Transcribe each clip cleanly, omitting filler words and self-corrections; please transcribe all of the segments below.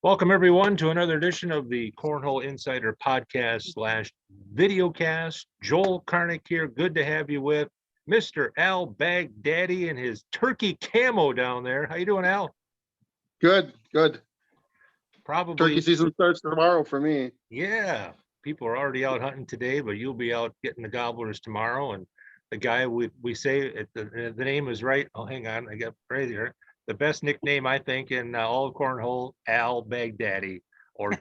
Welcome everyone to another edition of the Cornhole Insider podcast slash videocast. Joel Karnick here. Good to have you with Mr. Al Baghdadi and his turkey camo down there. How you doing, Al? Good. Probably Turkey season starts tomorrow for me. Yeah. People are already out hunting today, but you'll be out getting the gobblers tomorrow. And the guy we say the name is right. Oh, hang on, I got right here. The best nickname I think in all of Cornhole, Al Baghdadi, or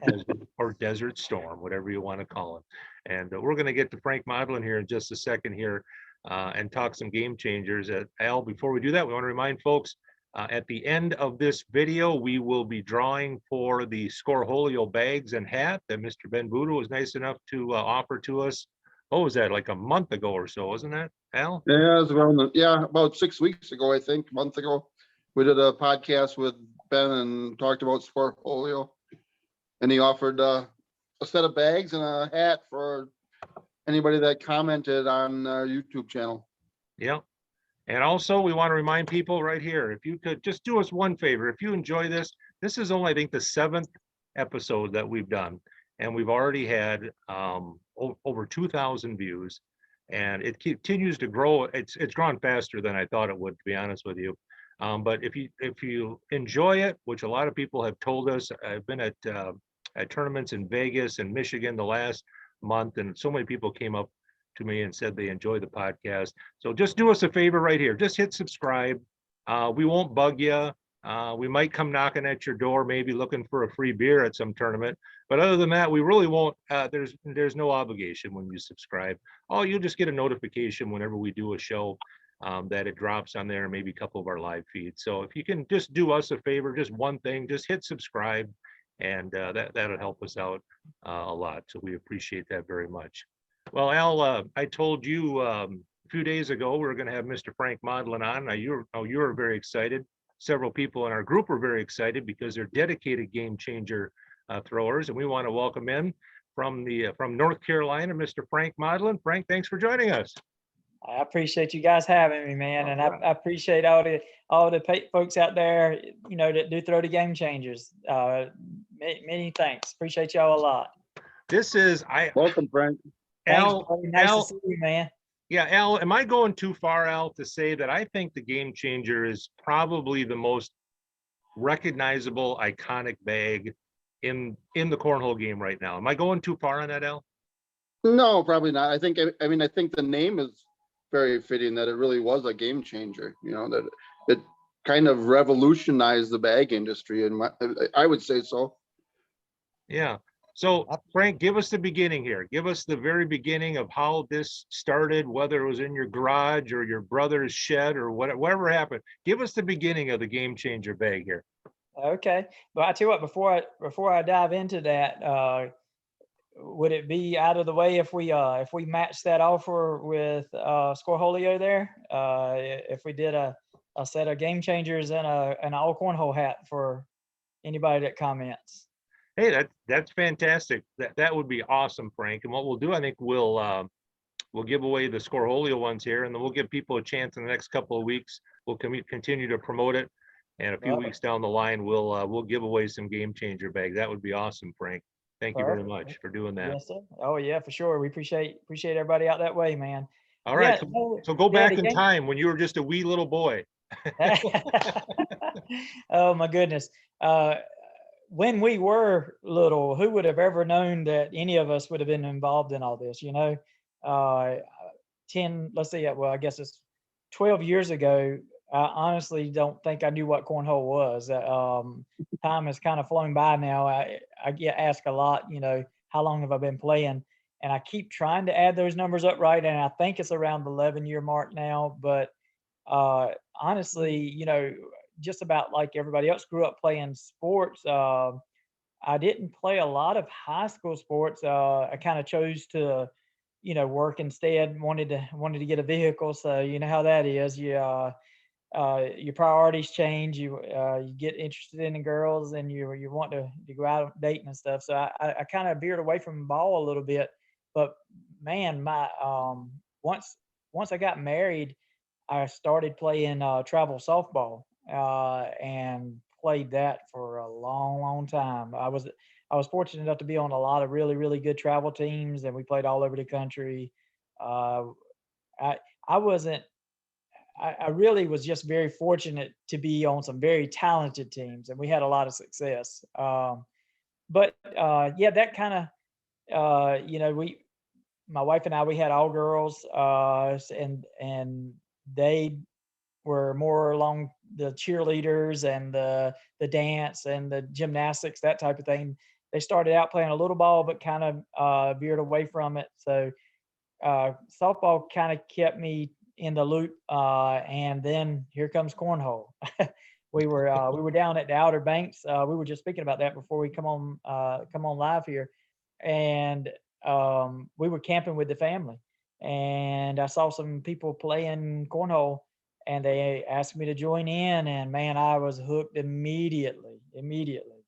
Desert Storm, whatever you want to call him. And we're going to get to Frank Modlin here in just a second here and talk some game changers. Al, before we do that, we want to remind folks at the end of this video, we will be drawing for the Scorholio bags and hat that Mr. Ben Voodoo was nice enough to offer to us. What was that, like a month ago or so, wasn't that, Al? Yeah, it was about 6 weeks ago, I think, a month ago. We did a podcast with Ben and talked about Sportfolio, and he offered a set of bags and a hat for anybody that commented on our YouTube channel. Yeah. And also, we want to remind people right here, if you could just do us one favor, if you enjoy this, this is only, I think, the 7th episode that we've done, and we've already had over 2,000 views, and it continues to grow. It's grown faster than I thought it would, to be honest with you. But if you enjoy it, which a lot of people have told us, I've been at tournaments in Vegas and Michigan the last month, and so many people came up to me and said they enjoy the podcast. So just do us a favor right here. Just hit subscribe. We won't bug you. We might come knocking at your door, maybe looking for a free beer at some tournament. But other than that, we really won't. There's no obligation when you subscribe. Oh, you'll just get a notification whenever we do a show that it drops on there, maybe a couple of our live feeds. So if you can just do us a favor, just one thing, just hit subscribe, and that'll help us out a lot. So we appreciate that very much. Well, Al, I told you a few days ago we were going to have Mr. Frank Modlin on. Now you were very excited. Several people in our group were very excited because they're dedicated game changer throwers, and we want to welcome in from North Carolina, Mr. Frank Modlin. Frank, thanks for joining us. I appreciate you guys having me, man, and I appreciate all the folks out there, that do throw the game changers. Many thanks. Appreciate y'all a lot. Welcome, Frank. Al, nice to see you, man. Yeah, Al, am I going too far, Al, to say that I think the Game Changer is probably the most recognizable, iconic bag in the cornhole game right now? Am I going too far on that, Al? No, probably not. I think the name is very fitting, that it really was a game changer. That it kind of revolutionized the bag industry, and I would say so. Yeah. So, Frank, give us the beginning here. Give us the very beginning of how this started, whether it was in your garage or your brother's shed or whatever happened. Give us the beginning of the Game Changer bag here. Okay. But I tell you what, before I dive into that, would it be out of the way if we match that offer with Scorholio there? If we did a set of Game Changers and an all cornhole hat for anybody that comments? Hey, that's fantastic. That would be awesome, Frank. And what we'll do, I think we'll give away the Scorholio ones here, and then we'll give people a chance in the next couple of weeks. We'll continue to promote it, and a few weeks down the line, we'll give away some Game Changer bags. That would be awesome, Frank. Thank you very much for doing that. Yes, sir. Oh yeah, for sure. We appreciate everybody out that way, man. All right. So go back in time when you were just a wee little boy. Oh my goodness. When we were little, who would have ever known that any of us would have been involved in all this, 10, let's see, well, I guess it's 12 years ago. I honestly don't think I knew what cornhole was. Time has kind of flown by now. I get asked a lot, how long have I been playing? And I keep trying to add those numbers up right, and I think it's around the 11-year mark now. But honestly, just about like everybody else, grew up playing sports. I didn't play a lot of high school sports. I kind of chose to, work instead. Wanted to get a vehicle, so you know how that is. Your priorities change. You get interested in the girls, and you want to go out dating and stuff. So I kind of veered away from ball a little bit. But man, my once I got married, I started playing travel softball and played that for a long, long time. I was fortunate enough to be on a lot of really, really good travel teams, and we played all over the country. Uh, I I wasn't. I really was just very fortunate to be on some very talented teams, and we had a lot of success. But yeah, that kind of we my wife and I, we had all girls, and they were more along the cheerleaders and the dance and the gymnastics, that type of thing. They started out playing a little ball, but kind of veered away from it. So softball kind of kept me in the loop, and then here comes cornhole. We were down at the Outer Banks. We were just speaking about that before we come on live here, and we were camping with the family, and I saw some people playing cornhole, and they asked me to join in, and man, I was hooked immediately. Immediately.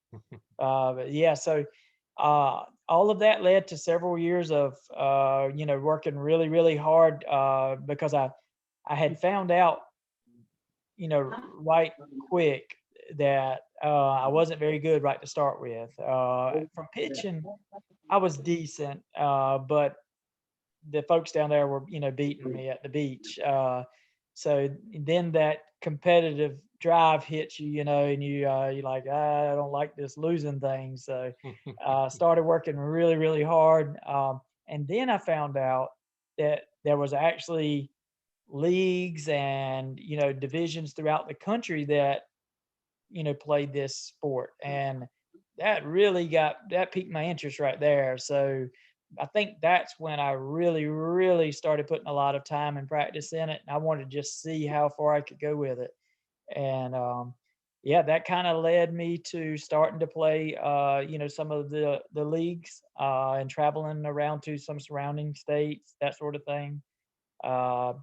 But yeah, so all of that led to several years of working really, really hard, because I had found out, right quick that I wasn't very good right to start with. From pitching, I was decent, but the folks down there were, beating me at the beach. So then that competitive drive hits you, and you're like, I don't like this losing thing. So started working really, really hard. And then I found out that there was actually leagues and, divisions throughout the country that, played this sport. And that piqued my interest right there. So I think that's when I really, really started putting a lot of time and practice in it. And I wanted to just see how far I could go with it. And yeah, that kind of led me to starting to play, some of the leagues, and traveling around to some surrounding states, that sort of thing, uh,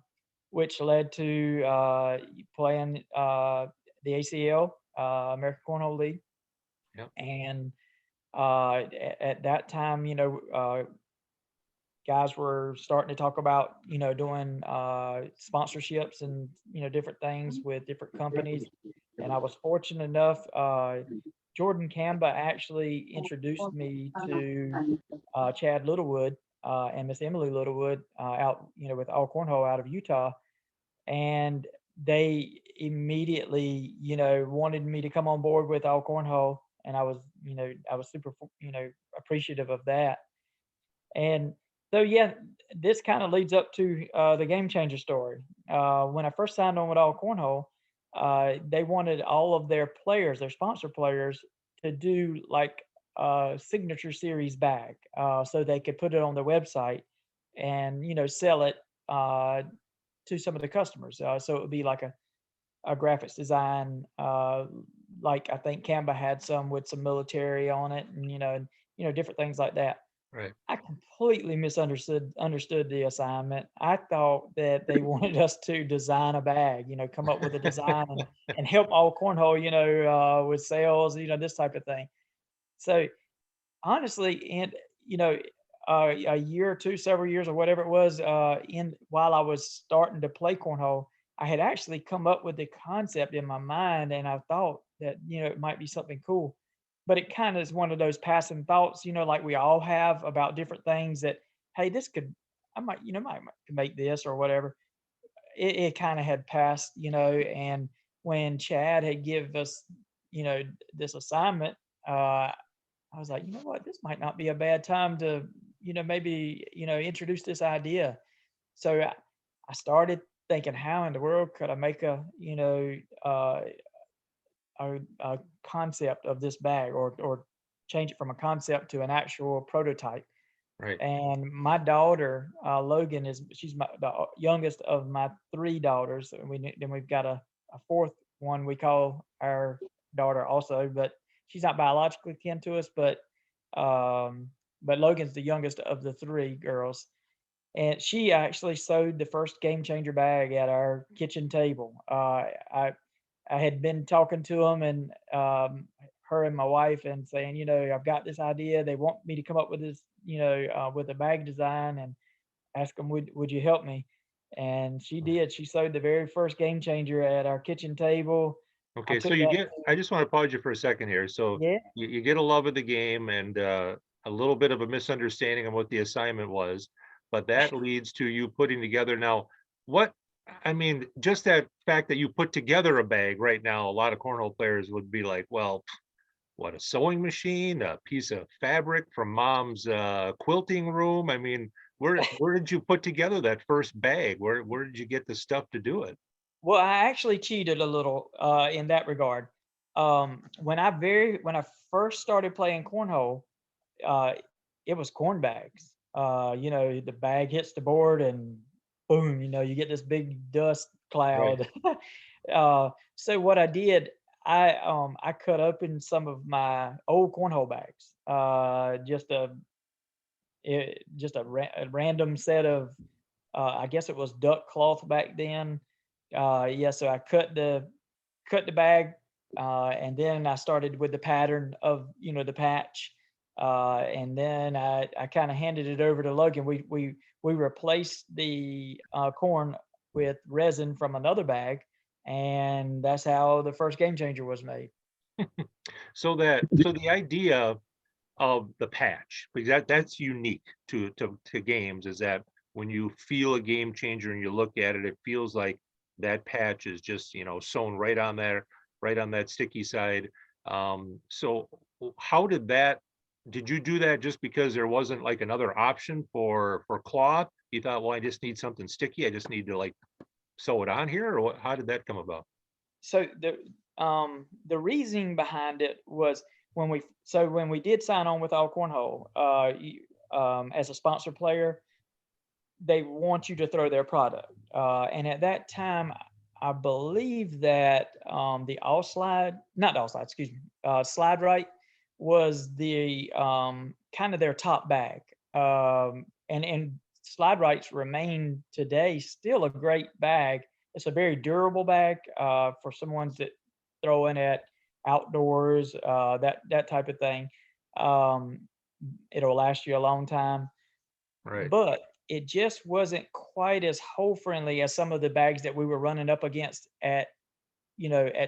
which led to playing the ACL, American Cornhole League. Yep. And at that time, guys were starting to talk about, doing sponsorships and, different things with different companies. And I was fortunate enough, Jordan Kamba actually introduced me to Chad Littlewood, and Miss Emily Littlewood, out, with All Cornhole out of Utah. And they immediately, wanted me to come on board with All Cornhole. And I was super, appreciative of that. And so, yeah, this kind of leads up to the Game Changer story. When I first signed on with All Cornhole, they wanted all of their players, their sponsor players, to do like a signature series bag, so they could put it on their website and, sell it to some of the customers. So it would be like a graphics design, like I think Canva had some with some military on it, and different things like that. Right. I completely understood the assignment. I thought that they wanted us to design a bag, come up with a design and help All Cornhole, with sales, this type of thing. So honestly, and a year or two, several years or whatever it was, in while I was starting to play cornhole, I had actually come up with the concept in my mind, and I thought that it might be something cool. But it kind of is one of those passing thoughts, like we all have about different things that, hey, this could, I might, might make this or whatever. It kind of had passed, and when Chad had give us, this assignment, I was like, you know what, this might not be a bad time to, maybe, introduce this idea. So I started thinking, how in the world could I make a concept of this bag, or change it from a concept to an actual prototype. Right. And my daughter, Logan, she's the youngest of my three daughters. And then we've got a fourth one we call our daughter also, but she's not biologically kin to us, but Logan's the youngest of the three girls. And she actually sewed the first Game Changer bag at our kitchen table. I had been talking to them, and her and my wife, and saying, I've got this idea. They want me to come up with this, with a bag design, and ask them, would you help me? And she did. She sewed the very first Game Changer at our kitchen table. I Okay, so took you that get, I just want to pause you for a second here. So yeah. you get a love of the game and a little bit of a misunderstanding of what the assignment was, but that leads to you putting together now what, I mean, just that fact that you put together a bag right now, a lot of cornhole players would be like, well, what, a sewing machine, a piece of fabric from mom's quilting room? I mean, where did you put together that first bag? Where did you get the stuff to do it? Well, I actually cheated a little in that regard. When I first started playing cornhole, uh, it was corn bags. The bag hits the board and boom, you get this big dust Right. cloud. So what I did, I cut open some of my old cornhole bags. A random set of, I guess it was duck cloth back then. Yeah, so I cut the bag, and then I started with the pattern of the patch, and then I kind of handed it over to Logan. We replaced the corn with resin from another bag, and that's how the first game changer was made. So the idea of the patch, because that's unique to games, is that when you feel a game changer and you look at it, it feels like that patch is just, sewn right on there, right on that sticky side. So how did you do that just because there wasn't like another option for cloth? You thought, well, I just need something sticky. I just need to like sew it on here, or what, how did that come about? So the reasoning behind it was when we did sign on with All Cornhole, as a sponsor player, they want you to throw their product. And at that time, I believe that the All Slide, not the All Slide, excuse me, Slide Right was the kind of their top bag. And Slide Rights remain today still a great bag. It's a very durable bag for someone's that throwing at outdoors, that type of thing. Um, it'll last you a long time, Right. but it just wasn't quite as hole friendly as some of the bags that we were running up against at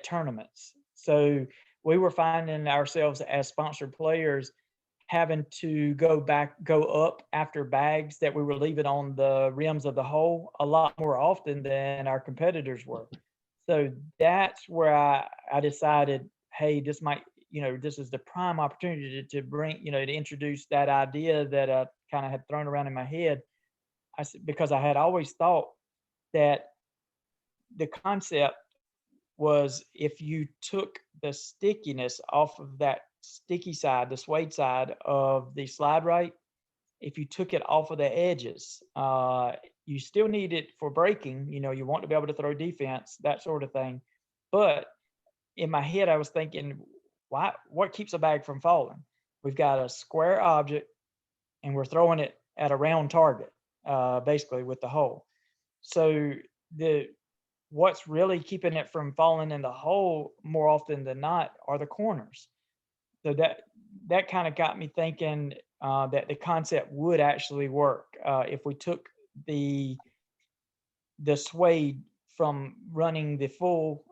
tournaments. So we were finding ourselves as sponsored players having to go up after bags that we were leaving on the rims of the hole a lot more often than our competitors were. So that's where I decided, hey, this is the prime opportunity to bring, to introduce that idea that I kind of had thrown around in my head. Because I had always thought that the concept was if you took the stickiness off of that sticky side, the suede side of the slide right, if you took it off of the edges, you still need it for braking. You want to be able to throw defense, that sort of thing. But in my head, I was thinking, why? What keeps a bag from falling? We've got a square object, and we're throwing it at a round target, basically with the hole. So the what's really keeping it from falling in the hole more often than not are the corners. So that kind of got me thinking that the concept would actually work if we took the suede from running the full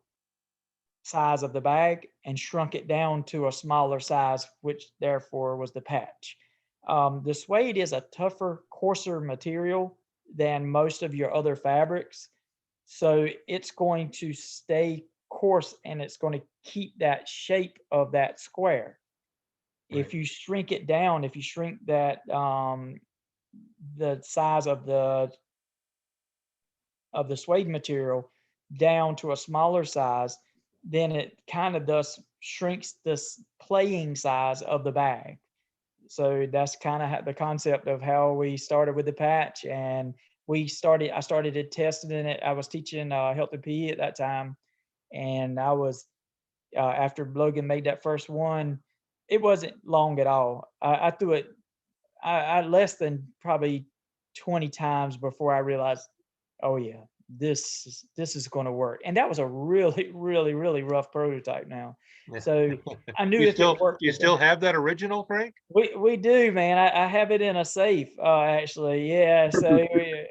size of the bag and shrunk it down to a smaller size, which therefore was the patch. The suede is a tougher, coarser material than most of your other fabrics. So it's going to stay coarse and it's going to keep that shape of that square. Right. If you shrink it down, if you shrink that the size of the suede material down to a smaller size, then it kind of thus shrinks this playing size of the bag. So that's kind of the concept of how we started with the patch. And I started testing it. I was teaching health and PE at that time. And I was, after Logan made that first one, it wasn't long at all. I threw it, I less than probably 20 times before I realized, oh yeah, this is going to work. And that was a really, really, really rough prototype now. Yeah. So I knew You if it still, worked you with the still have that original, Frank? we do, man. I have it in a safe, actually. Yeah. So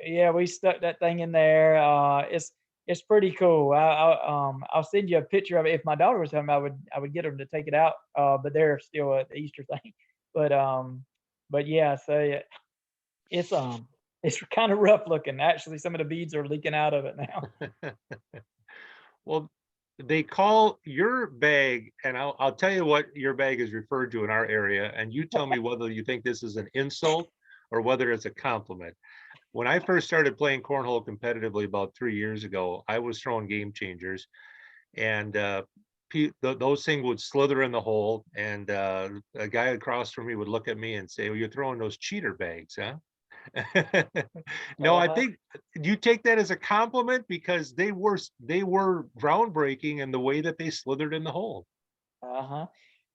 yeah, we stuck that thing in there. it's pretty cool. I'll send you a picture of it. If my daughter was home, I would get her to take it out. But they're still at the Easter thing. But yeah, so yeah, it's it's kind of rough looking. Actually, some of the beads are leaking out of it now. Well, they call your bag, and I'll tell you what your bag is referred to in our area, and you tell me whether you think this is an insult or whether it's a compliment. When I first started playing cornhole competitively about 3 years ago, I was throwing game changers, and those things would slither in the hole, and a guy across from me would look at me and say, "Well, you're throwing those cheater bags, huh?" No, I Uh-huh. think, do you take that as a compliment because they were groundbreaking in the way that they slithered in the hole? Uh-huh.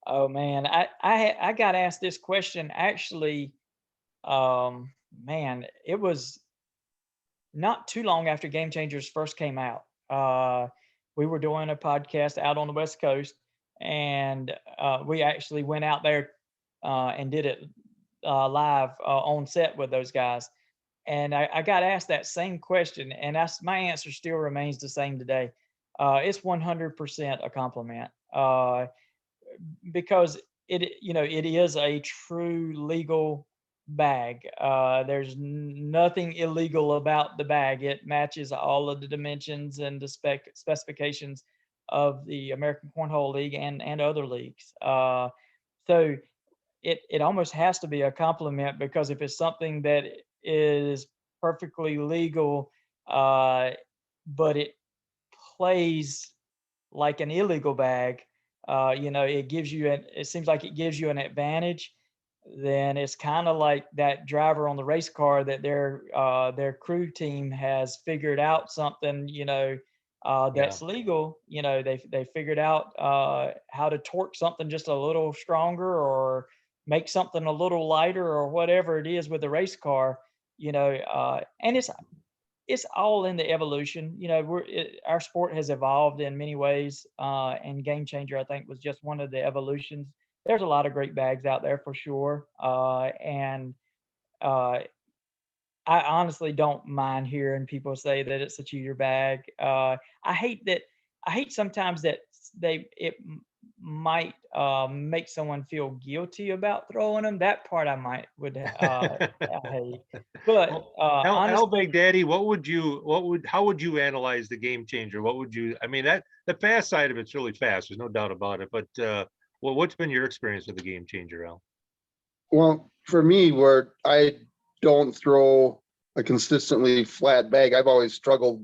Oh man, I got asked this question actually. Man, it was not too long after Game Changers first came out. We were doing a podcast out on the West Coast, and we actually went out there and did it live on set with those guys. And I got asked that same question, and my answer still remains the same today. It's 100% a compliment. Because it is a true legal bag. There's nothing illegal about the bag. It matches all of the dimensions and the specifications of the American Cornhole League and other leagues. So it almost has to be a compliment, because if it's something that is perfectly legal, but it plays like an illegal bag, it seems like it gives you an advantage. Then it's kind of like that driver on the race car that their crew team has figured out something, Yeah, that's legal. They figured out how to torque something just a little stronger, or make something a little lighter, or whatever it is with the race car. And it's all in the evolution. Our sport has evolved in many ways, and Game Changer, I think, was just one of the evolutions. There's a lot of great bags out there for sure, and uh, I honestly don't mind hearing people say that it's a cheater bag. I hate that. I hate sometimes that might make someone feel guilty about throwing them. That part I hate. But well, Al honestly, Baghdadi, how would you analyze the game changer? I mean, that the fast side of it's really fast, there's no doubt about it, but well, what's been your experience with the game changer, Al? Well, for me, where I don't throw a consistently flat bag, I've always struggled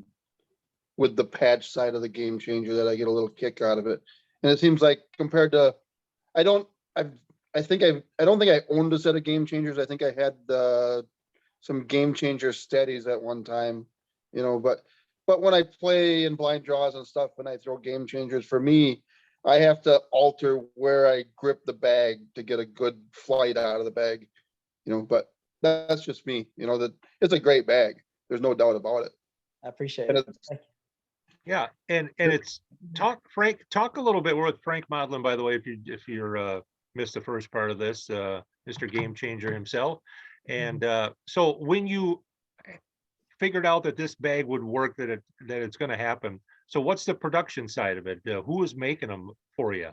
with the patch side of the game changer, that I get a little kick out of it. And it seems like compared to, I don't, I've, I don't think I owned a set of game changers. I think I had some game changer steadies at one time, but when I play in blind draws and stuff, and I throw game changers, for me, I have to alter where I grip the bag to get a good flight out of the bag, but that's just me, that it's a great bag. There's no doubt about it. I appreciate And it. it's, Thank Yeah, and it's talk a little bit. We're with Frank Modlin, by the way, if you're missed the first part of this, Mr. Game Changer himself. you. And so when you figured out that this bag would work, that it's going to happen, so what's the production side of it? Who is making them for you?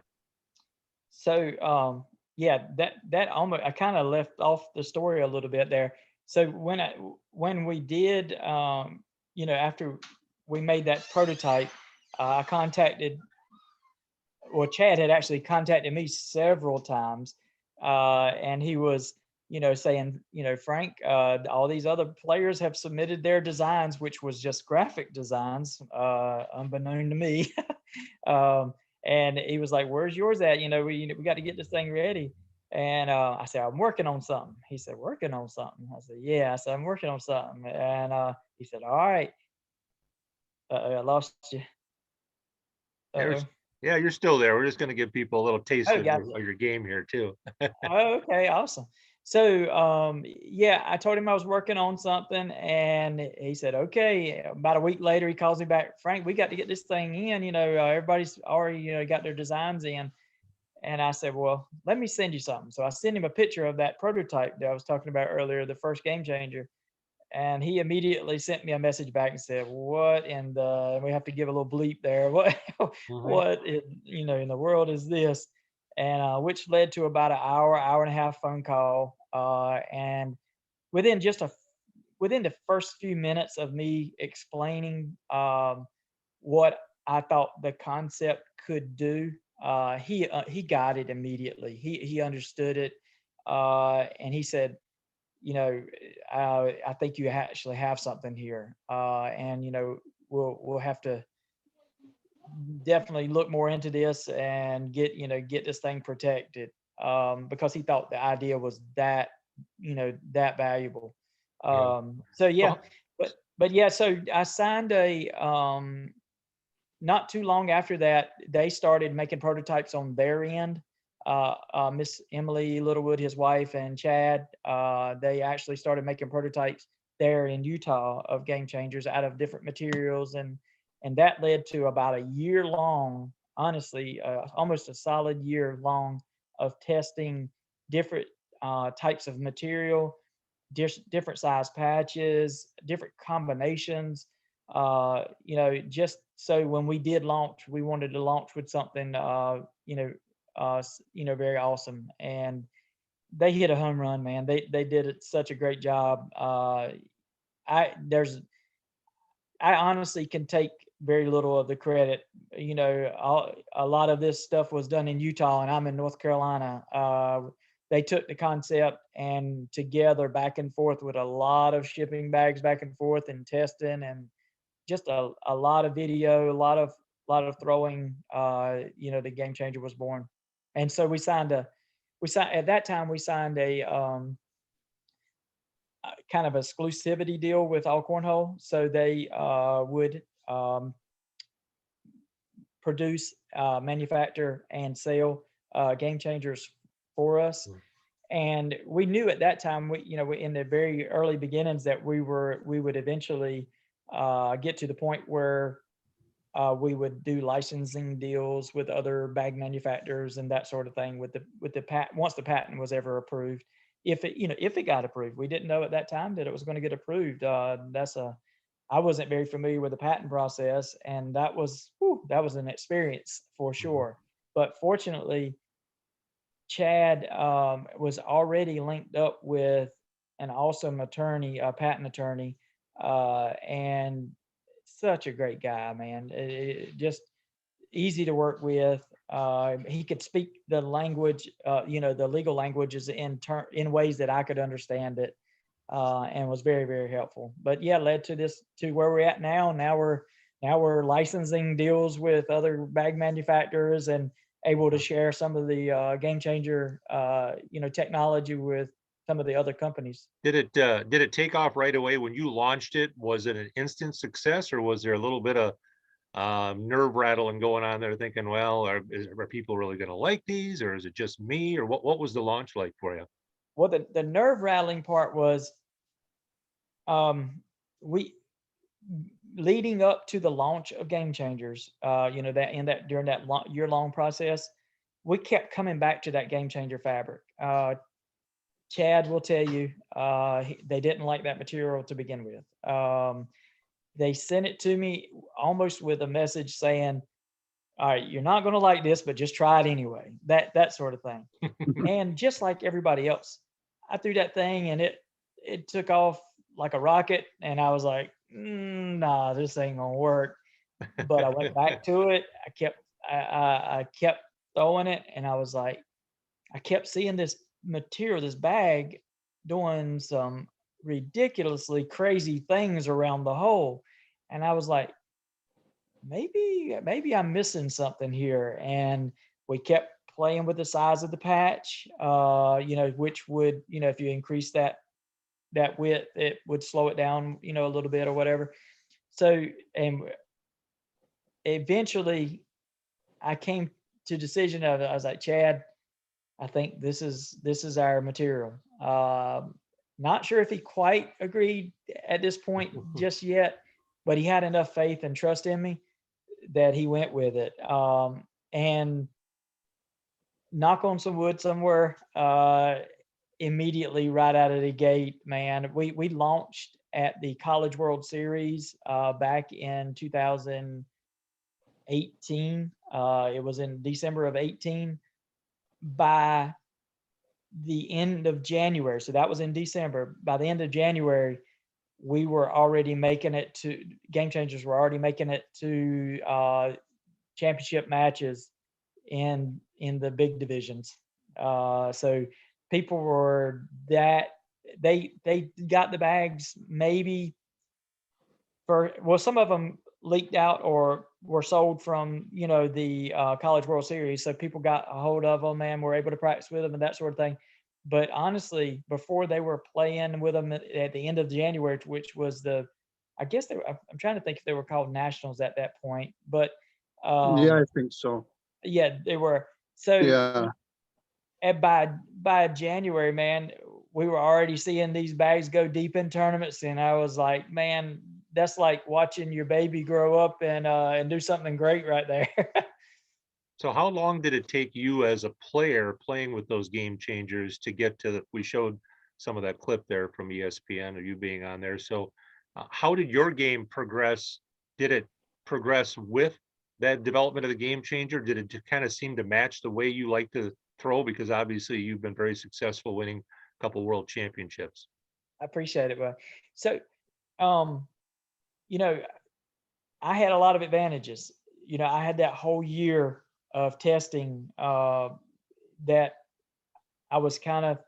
So, yeah, that almost, I kind of left off the story a little bit there. So when we did, after we made that prototype, I contacted, well, Chad had actually contacted me several times, and he was, saying, Frank, all these other players have submitted their designs, which was just graphic designs, unbeknown to me. And he was like, "Where's yours at? We got to get this thing ready." And I said, "I'm working on something." He said, "Working on something?" I said, "Yeah." I said, "I'm working on something." And he said, "All right." I lost you. There's, Uh-oh. yeah, you're still there. We're just going to give people a little taste Oh, of gotcha. your game here too. Oh, okay, awesome. So, yeah, I told him I was working on something, and he said, "Okay." About a week later, he calls me back, "Frank, we got to get this thing in. Everybody's already, got their designs in." And I said, "Well, let me send you something." So I sent him a picture of that prototype that I was talking about earlier, the first Game Changer. And he immediately sent me a message back and said, "What in the?" We have to give a little bleep there. What, Mhm. what in the world is this? And which led to about an hour and a half phone call. And within just a within the first few minutes of me explaining what I thought the concept could do, he got it immediately. He understood it, and he said, I think you actually have something here, and we'll have to definitely look more into this and get this thing protected, because he thought the idea was that valuable. Yeah. So yeah, Well, but yeah, so I signed a not too long after that, they started making prototypes on their end. Miss Emily Littlewood, his wife, and Chad, they actually started making prototypes there in Utah of Game Changers out of different materials, and that led to about a year long, honestly, almost a solid year long of testing different types of material, different size patches, different combinations. Just so when we did launch, we wanted to launch with something, very awesome. And they hit a home run, man. They did it such a great job. I there's I honestly can take very little of the credit. A lot of this stuff was done in Utah, and I'm in North Carolina. They took the concept and together back and forth with a lot of shipping bags back and forth and testing and just a lot of video, a lot of throwing. The Game Changer was born, and so we signed at that time. We signed a kind of exclusivity deal with All Cornhole, so they would produce, manufacture, and sell Game Changers for us. Mm. And we knew at that time, we in the very early beginnings that we would eventually get to the point where we would do licensing deals with other bag manufacturers and that sort of thing with the patent once the patent was ever approved. If it got approved, we didn't know at that time that it was going to get approved. I wasn't very familiar with the patent process, and that was an experience for Mhm. sure. But fortunately, Chad was already linked up with an awesome attorney, a patent attorney, and such a great guy, man. Just easy to work with. He could speak the language, the legal languages in ways that I could understand it, and was very, very helpful. But yeah, led to where we're at now. Now we're licensing deals with other bag manufacturers and able to share some of the Game Changer, technology with some of the other companies. Did it take off right away when you launched it? Was it an instant success, or was there a little bit of nerve rattling going on there, thinking, well, are people really going to like these, or is it just me, or what was the launch like for you? Well, the nerve rattling part was, we leading up to the launch of Game Changers, that during that year long process, we kept coming back to that Game Changer fabric. Chad will tell you, they didn't like that material to begin with. They sent it to me almost with a message saying, "All right, you're not going to like this, but just try it anyway." That sort of thing. And just like everybody else, I threw that thing and it took off like a rocket, and I was like, "Nah, this ain't gonna work." But I went back to it. I kept throwing it, and I was like, I kept seeing this material, this bag, doing some ridiculously crazy things around the hole, and I was like, maybe I'm missing something here. And we kept playing with the size of the patch, which would, if you increase that width, it would slow it down, a little bit or whatever. So, and eventually I came to decision of I was like, Chad, I think this is our material. Not sure if he quite agreed at this point just yet, but he had enough faith and trust in me that he went with it. And knock on some wood somewhere, immediately right out of the gate, man. We launched at the College World Series back in 2018. It was in December of 18. By the end of January, so that was in December. By the end of January, we were already making it to Game Changers were already making it to championship matches in the big divisions. So people were that they got the bags maybe for, well, some of them leaked out or were sold from the College World Series, so people got a hold of them and were able to practice with them and that sort of thing. But honestly, before they were playing with them at the end of January, which was I guess I'm trying to think if they were called nationals at that point, but Yeah, I think so. yeah, they were. So Yeah. and by January, man, we were already seeing these bags go deep in tournaments, and I was like, man, that's like watching your baby grow up and do something great right there. So how long did it take you as a player playing with those game changers to get to we showed some of that clip there from ESPN of you being on there. So how did your game progress? Did it progress with that development of the game changer? Did it kind of seem to match the way you like to throw? Because obviously you've been very successful winning a couple world championships. I appreciate it, bud. So, um, you know, I had a lot of advantages. I had that whole year of testing that I was kind of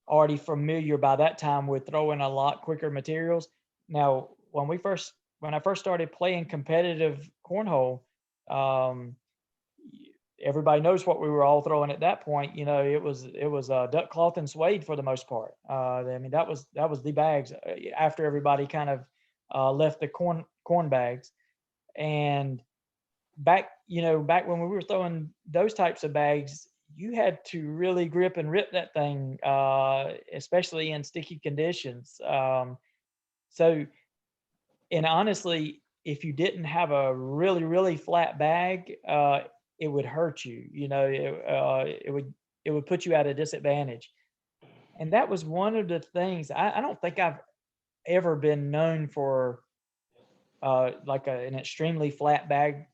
already familiar by that time with throwing a lot quicker materials. Now, when I first started playing competitive cornhole, um, everybody knows what we were all throwing at that point. It was duck cloth and suede for the most part. I mean, that was the bags after everybody kind of left the corn bags. And back when we were throwing those types of bags, you had to really grip and rip that thing, especially in sticky conditions. So, and honestly, if you didn't have a really, really flat bag, it would hurt you. It would put you at a disadvantage. And that was one of the things. I don't think I've ever been known for like an extremely flat bag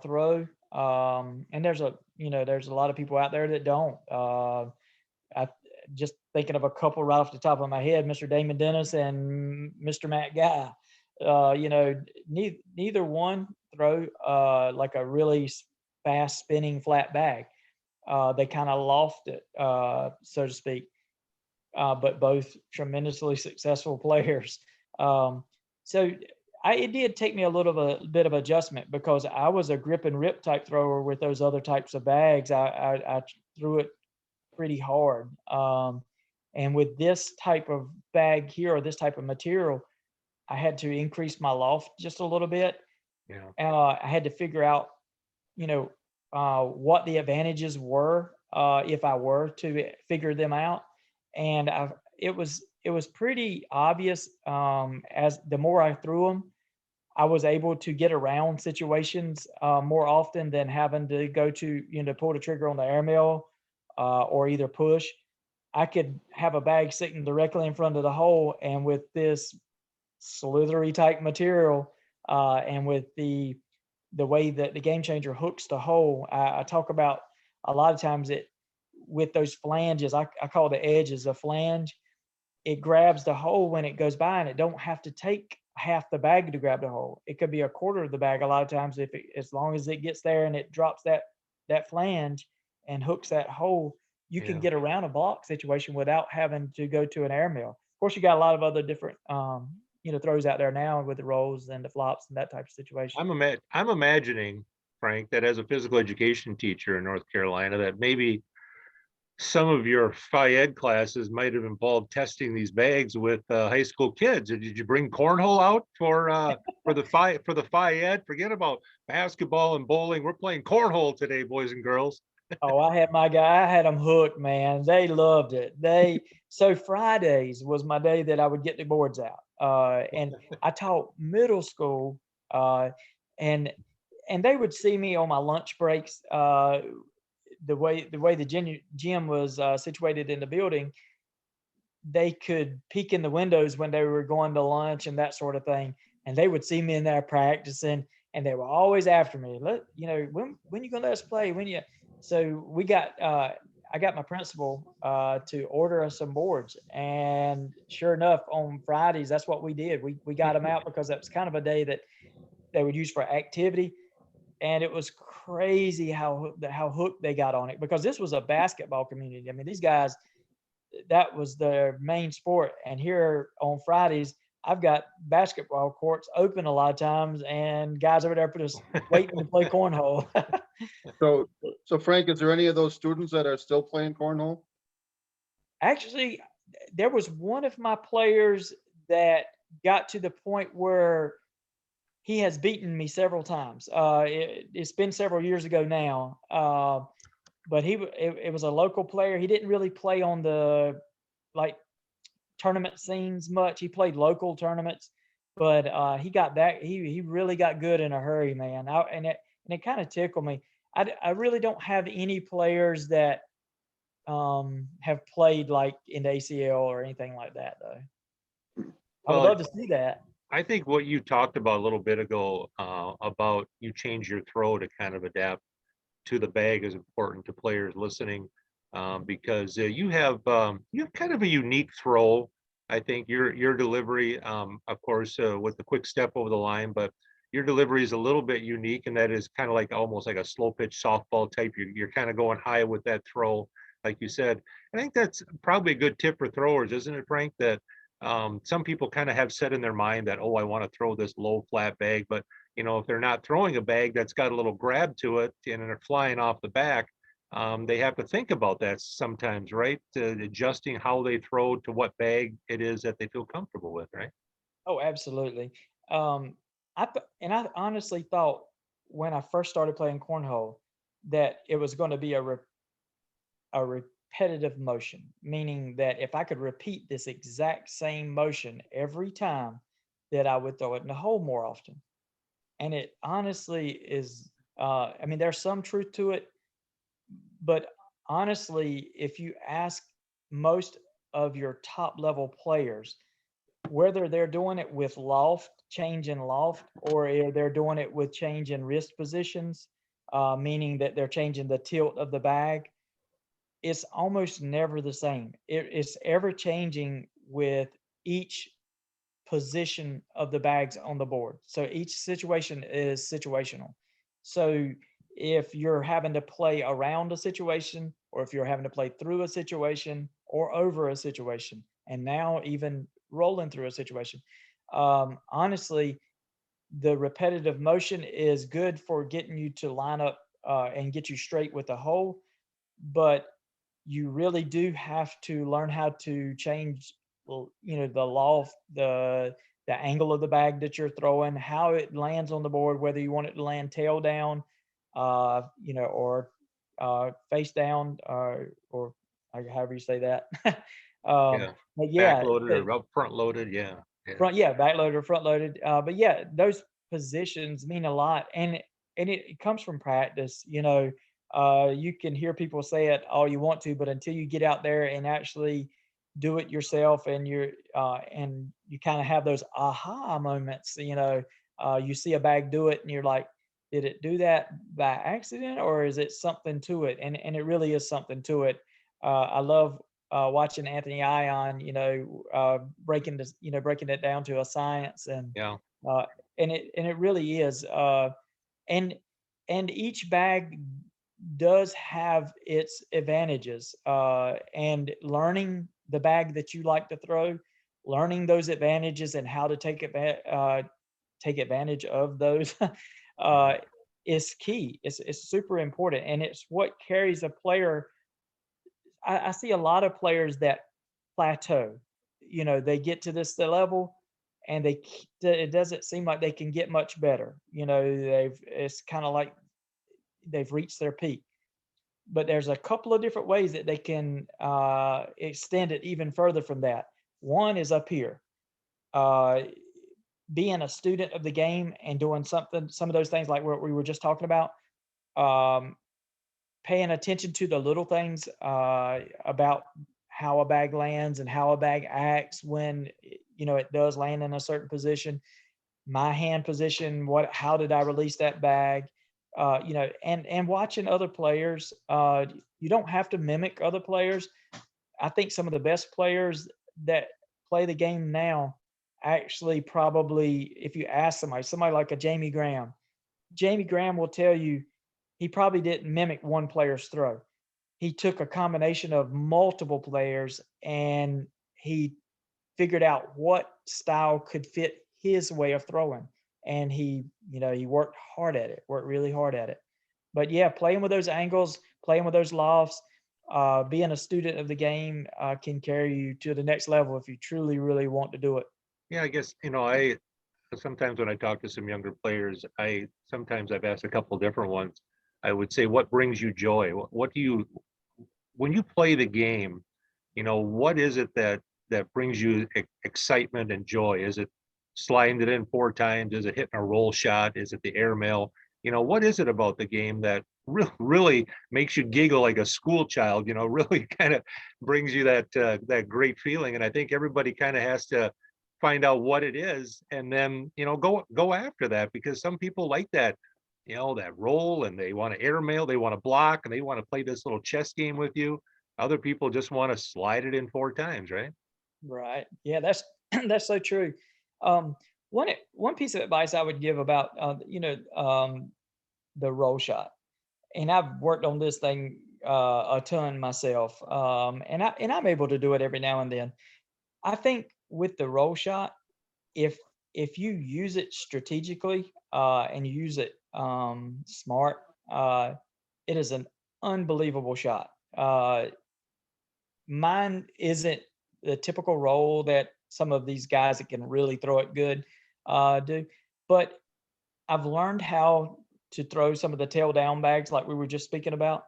throw. And there's a lot of people out there that don't. I just thinking of a couple right off the top of my head, Mr. Damon Dennis and Mr. Matt Guy. Neither one throw like a really fast spinning flat bag. They kind of loft it, so to speak. But both tremendously successful players. So it did take me a bit of adjustment because I was a grip and rip type thrower with those other types of bags. I threw it pretty hard. And with this type of bag here or this type of material, I had to increase my loft just a little bit. Yeah. I had to figure out, what the advantages were if I were to figure them out. And it was pretty obvious as the more I threw them, I was able to get around situations more often than having to go to, pull the trigger on the airmail or either push. I could have a bag sitting directly in front of the hole, and with this slithery type material and with the way that the Game Changer hooks the hole, I talk about a lot of times it with those flanges. I call the edges a flange. It grabs the hole when it goes by, and it don't have to take half the bag to grab the hole. It could be a quarter of the bag a lot of times as long as it gets there and it drops that flange and hooks that hole, you can get around a block situation without having to go to an airmail. Of course, you got a lot of other different throws out there now with the rolls and the flops and that type of situation. I'm imagining, Frank, that as a physical education teacher in North Carolina, that maybe some of your Phi Ed classes might have involved testing these bags with high school kids. Did you bring cornhole out for the Phi Ed? Forget about basketball and bowling. We're playing cornhole today, boys and girls. Oh, I had them hooked, man. They loved it. So Fridays was my day that I would get the boards out. And I taught middle school, and they would see me on my lunch breaks. The way the gym was situated in the building, they could peek in the windows when they were going to lunch and that sort of thing. And they would see me in there practicing, and they were always after me. When you gonna let us play? So I got my principal to order us some boards, and sure enough, on Fridays, that's what we did. We got them out because that was kind of a day that they would use for activity, and it was crazy how hooked they got on it, because this was a basketball community. I mean, these guys, that was their main sport. And here on Fridays, I've got basketball courts open a lot of times, and guys over there just waiting to play cornhole. So Frank, is there any of those students that are still playing cornhole? Actually, there was one of my players that got to the point where he has beaten me several times. It's been several years ago now, but it was a local player. He didn't really play on the like tournament scenes much. He played local tournaments, but he really got good in a hurry, man. And it kind of tickled me. I really don't have any players that have played like in the ACL or anything like that, though. I would Well, love to see that. I think what you talked about a little bit ago, about you change your throw to kind of adapt to the bag is important to players listening, because you have kind of a unique throw. I think your delivery, of course, with the quick step over the line, but your delivery is a little bit unique, and that is kind of like almost like a slow pitch softball type. You're kind of going high with that throw, like you said. I think that's probably a good tip for throwers, isn't it, Frank? That some people kind of have set in their mind that, oh, I want to throw this low flat bag, but if they're not throwing a bag that's got a little grab to it and they're flying off the back, they have to think about that sometimes, right? Adjusting how they throw to what bag it is that they feel comfortable with, right? Oh, absolutely. Um, I honestly thought when I first started playing cornhole that it was going to be a repetitive motion, meaning that if I could repeat this exact same motion every time, that I would throw it in the hole more often. And it honestly is. I mean, there's some truth to it, but honestly, if you ask most of your top level players, whether they're doing it with change in loft, or they're doing it with change in wrist positions, meaning that they're changing the tilt of the bag, it's almost never the same. It's ever changing with each position of the bags on the board. So each situation is situational. So if you're having to play around a situation, or if you're having to play through a situation or over a situation, and now even rolling through a situation, honestly, the repetitive motion is good for getting you to line up and get you straight with the hole. But you really do have to learn how to change, the loft, the angle of the bag that you're throwing, how it lands on the board, whether you want it to land tail down, or face down, or however you say that. Yeah. But Back yeah, loaded or up front loaded. Yeah. Yeah. back loaded or front loaded. But yeah, those positions mean a lot, and it comes from practice. You can hear people say it all you want to, but until you get out there and actually do it yourself, and you kind of have those aha moments. You see a bag do it, and you're like, did it do that by accident, or is it something to it? And it really is something to it. I love watching Anthony Ion, breaking it down to a science, Yeah. uh, and it really is. And and each bag does have its advantages. And learning the bag that you like to throw, learning those advantages and how to take advantage of those, uh, is key. It's super important, and it's what carries a player. I see a lot of players that plateau. They get to this level, and it doesn't seem like they can get much better. It's kind of like they've reached their peak. But there's a couple of different ways that they can extend it even further from that. One is up here, uh, being a student of the game and doing some of those things like what we were just talking about. Um, Paying attention to the little things about how a bag lands and how a bag acts when it does land in a certain position. My hand position, how did I release that bag? And watching other players, you don't have to mimic other players. I think some of the best players that play the game now actually probably, if you ask somebody like a Jamie Graham will tell you he probably didn't mimic one player's throw. He took a combination of multiple players and he figured out what style could fit his way of throwing. And he worked hard at it, worked really hard at it. But yeah, playing with those angles, playing with those lofts, being a student of the game can carry you to the next level if you truly, really want to do it. Yeah, I guess, I sometimes when I talk to some younger players, sometimes I've asked a couple different ones. I would say, what brings you joy? What do you, when you play the game, what is it that brings you excitement and joy? Is it sliding it in 4 times? Is it hitting a roll shot? Is it the airmail? What is it about the game that really makes you giggle like a school child? Really kind of brings you that great feeling. And I think everybody kind of has to find out what it is, and then go after that, because some people like that that roll, and they want to airmail, they want to block, and they want to play this little chess game with you. Other people just want to slide it in 4 times, right? Right. Yeah, that's that's so true. Um, one piece of advice I would give about the roll shot, and I've worked on this thing a ton myself, and I'm able to do it every now and then. I think with the roll shot, if if you use it strategically and you use it smart, it is an unbelievable shot. Mine isn't the typical roll that some of these guys that can really throw it good do, but I've learned how to throw some of the tail down bags like we were just speaking about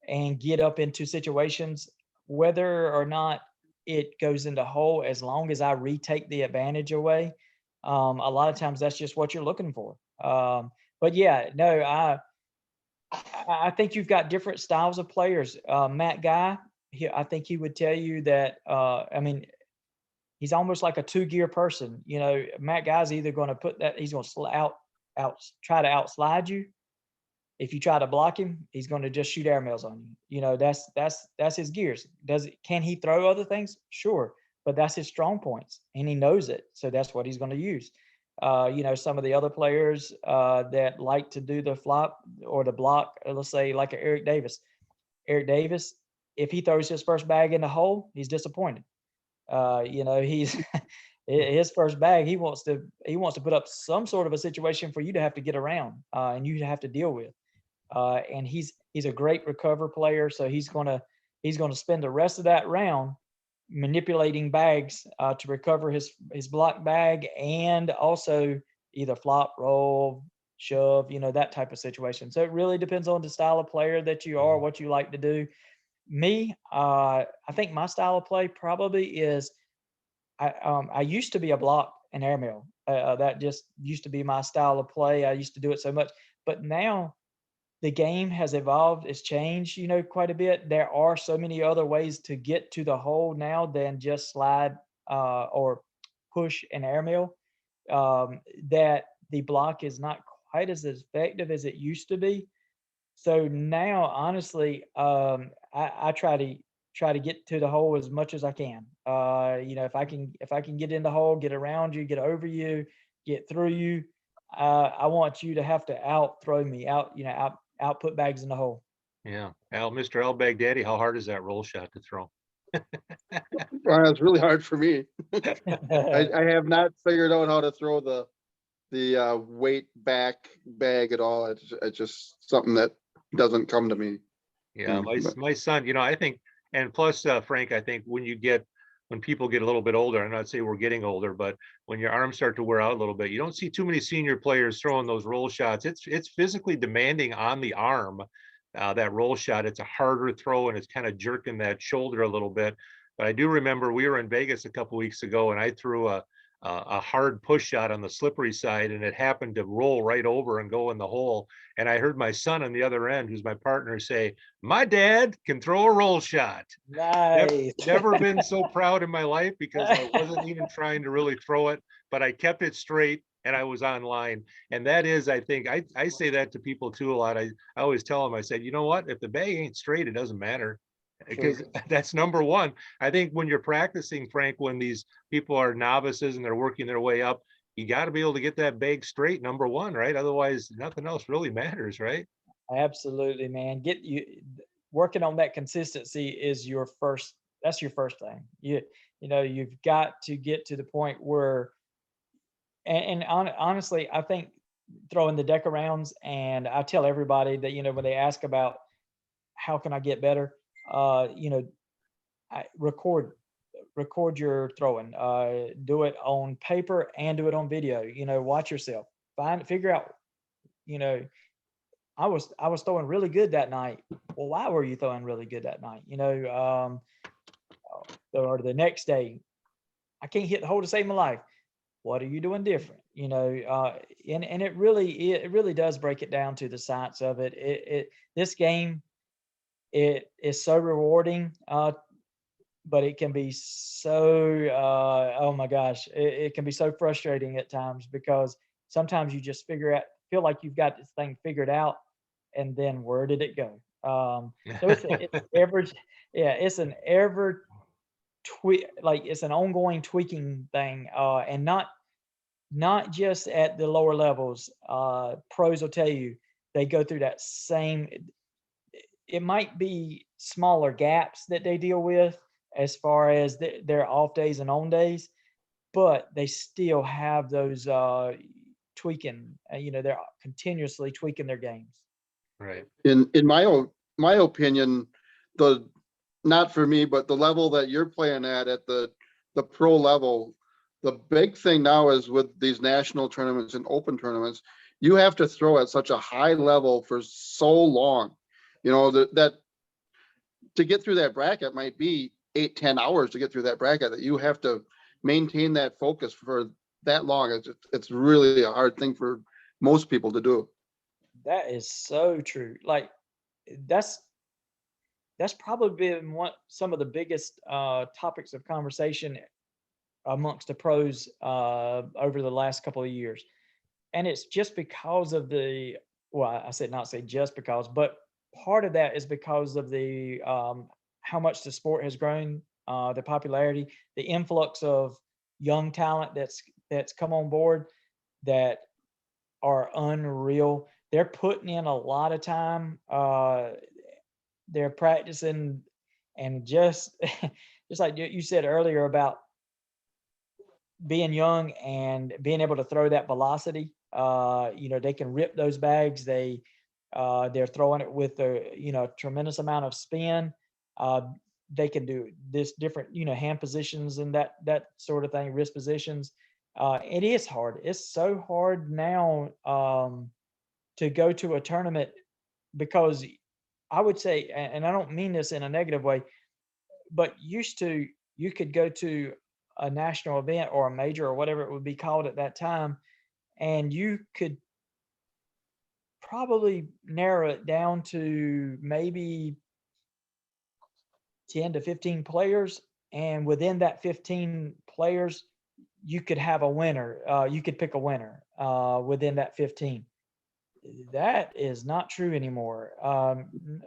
and get up into situations, whether or not it goes into hole, as long as I retake the advantage away. A lot of times that's just what you're looking for. But yeah, no, I think you've got different styles of players. Matt Guy, I think he would tell you that. I mean, he's almost like a two-gear person. Matt Guy's either going to put that, he's going to try to outslide you. If you try to block him, he's going to just shoot airmails on you. That's his gears. Can he throw other things? Sure, but that's his strong points, and he knows it. So that's what he's going to use. Some of the other players that like to do the flop or the block, let's say like Eric Davis. Eric Davis, if he throws his first bag in the hole, he's disappointed. He's his first bag. He wants to put up some sort of a situation for you to have to get around and you to have to deal with. And he's a great recover player, so he's gonna spend the rest of that round manipulating bags to recover his block bag, and also either flop, roll, shove, that type of situation. So it really depends on the style of player that you are, what you like to do. Me, I think my style of play probably is I used to be a block and airmail. That just used to be my style of play. I used to do it so much, but now the game has evolved. It's changed, quite a bit. There are so many other ways to get to the hole now than just slide or push an airmail. That the block is not quite as effective as it used to be. So now, honestly, I try to get to the hole as much as I can. If I can get in the hole, get around you, get over you, get through you, I want you to have to out throw me out put bags in the hole. Yeah. Mr. Al Baghdadi, how hard is that roll shot to throw? It's really hard for me. I have not figured out how to throw the weight back bag at all. It's just something that doesn't come to me. Yeah, my son, I think, and plus, Frank, I think when people get a little bit older, I'm not saying we're getting older, but when your arms start to wear out a little bit, you don't see too many senior players throwing those roll shots. It's physically demanding on the arm, that roll shot. It's a harder throw, and it's kind of jerking that shoulder a little bit. But I do remember we were in Vegas a couple weeks ago, and I threw a a hard push shot on the slippery side, and it happened to roll right over and go in the hole. And I heard my son on the other end, who's my partner, say, "My dad can throw a roll shot." Nice. Never been so proud in my life, because I wasn't even trying to really throw it, but I kept it straight and I was online. And that is, I think, I say that to people too a lot. I always tell them, I said, you know what, if the bag ain't straight, it doesn't matter, because that's number one. I think when you're practicing, Frank, when these people are novices and they're working their way up, you got to be able to get that bag straight, number one, right? Otherwise, nothing else really matters, right? Absolutely, man. Get you working on that consistency is your first. That's your first thing. You know, you've got to get to the point where, honestly, I think throwing the deck arounds, and I tell everybody that, you know, when they ask about how can I get better, you know, record your throwing, do it on paper and do it on video. You know, watch yourself, figure out, you know, I was throwing really good that night. Well, why were you throwing really good that night? You know, or the next day, I can't hit the hole to save my life. What are you doing different? You know, and it really does break it down to the science of it. This game, it is so rewarding, but it can be so oh my gosh, it can be so frustrating at times, because sometimes you just feel like you've got this thing figured out, and then where did it go? So it's an ever like it's an ongoing tweaking thing, and not just at the lower levels. Pros will tell you they go through that same. It might be smaller gaps that they deal with as far as their off days and on days, but they still have those tweaking. You know, they're continuously tweaking their games. Right. In my opinion, the not for me, but the level that you're playing at the pro level, the big thing now is with these national tournaments and open tournaments, you have to throw at such a high level for so long. You know, that to get through that bracket might be 8-10 hours to get through that bracket, that you have to maintain that focus for that long. It's really a hard thing for most people to do. That is so true. Like that's probably been some of the biggest topics of conversation amongst the pros over the last couple of years. And it's just because of I said not say just because, but part of that is because of the how much the sport has grown, the popularity, the influx of young talent that's come on board that are unreal. They're putting in a lot of time. They're practicing, and just just like you said earlier about being young and being able to throw that velocity. You know, they can rip those bags. They're throwing it with a tremendous amount of spin. They can do this different, hand positions and that sort of thing, wrist positions. It is hard. It's so hard now to go to a tournament, because I would say, and I don't mean this in a negative way, but used to, you could go to a national event or a major or whatever it would be called at that time, and you could probably narrow it down to maybe 10 to 15 players. And within that 15 players, you could have a winner. You could pick a winner within that 15. That is not true anymore.